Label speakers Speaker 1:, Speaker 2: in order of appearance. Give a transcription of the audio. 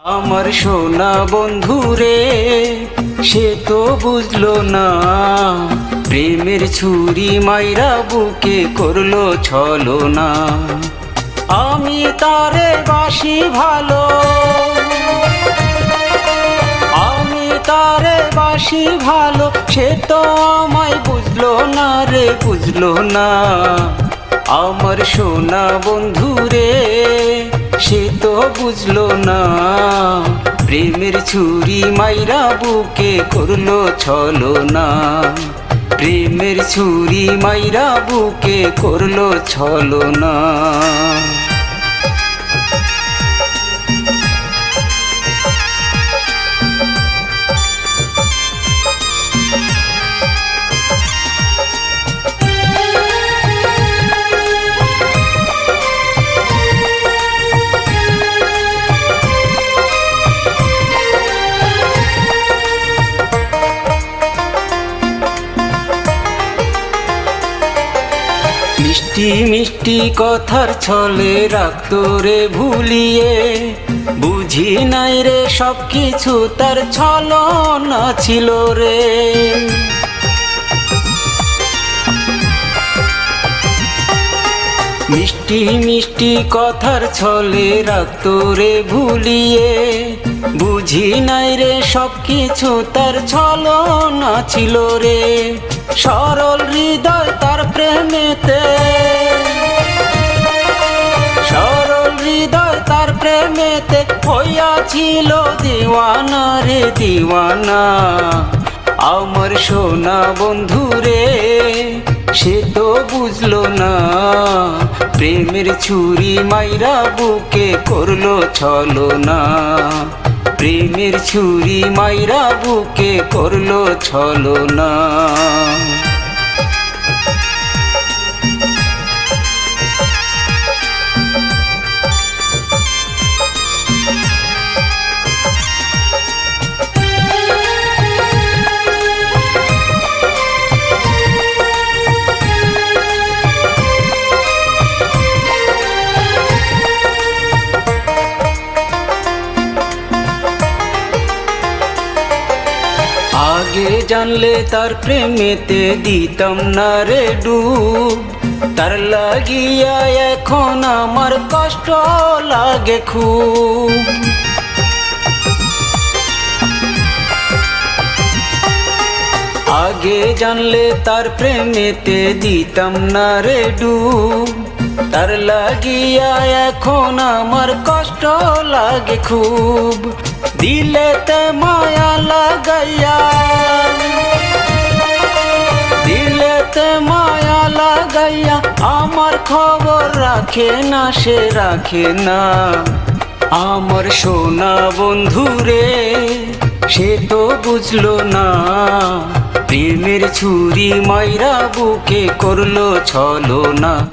Speaker 1: আমার সোনা বন্ধু রে, সে তো বুঝলো না, প্রেমের ছুরি মাইরা বুকে করলো ছলনা। আমি তারে বাসি ভালো, আমি তারে বাসি ভালো, সে তো আমায় বুঝলো না রে, বুঝলো না। আমার সোনা বন্ধু রে, সে তো বুঝলো না, প্রেমের ছুরি মাইরা বুকে করলো ছলনা। প্রেমের ছুরি মাইরা বুকে করলো ছলনা। মিষ্টি মিষ্টি কথার ছলে রাখতো রে ভুলিয়ে, বুঝি নাই রে সব কিছু তার ছলনা ছিল রে। মিষ্টি মিষ্টি কথার ছলে রাখতো রে ভুলিয়ে, বুঝি নাই রে সব কিছু তার ছলনা ছিল রে। সরল হৃদয় তার প্রেমেতে, সরল হৃদয় তার প্রেমেতে হইয়াছিল দিওয়ানা রে, দিওয়ানা। আমার সোনা বন্ধু রে, সে তো বুঝলো না, প্রেমের ছুরি মাইরা বুকে করলো ছলনা। প্রেমের ছুরি মাইরা বুকে করলো ছলনা। আগে জানলে তার প্রেমেতে দিতাম না রে ডুব, তার লাগিয়া এখন আমার কষ্ট লাগে খুব। আগে জানলে তার প্রেমেতে দিতাম না রে ডুব, তার লাগিয়া এখন আমার কষ্ট লাগে খুব। দিলেতে মায়া লাগাইয়া, দিলেতে মায়া লাগাইয়া আমার খবর রাখে না, সে রাখে না। আমার সোনা বন্ধু রে, সে তো বুঝলো না, প্রেমের ছুরি মাইরা বুকে করলো ছলনা।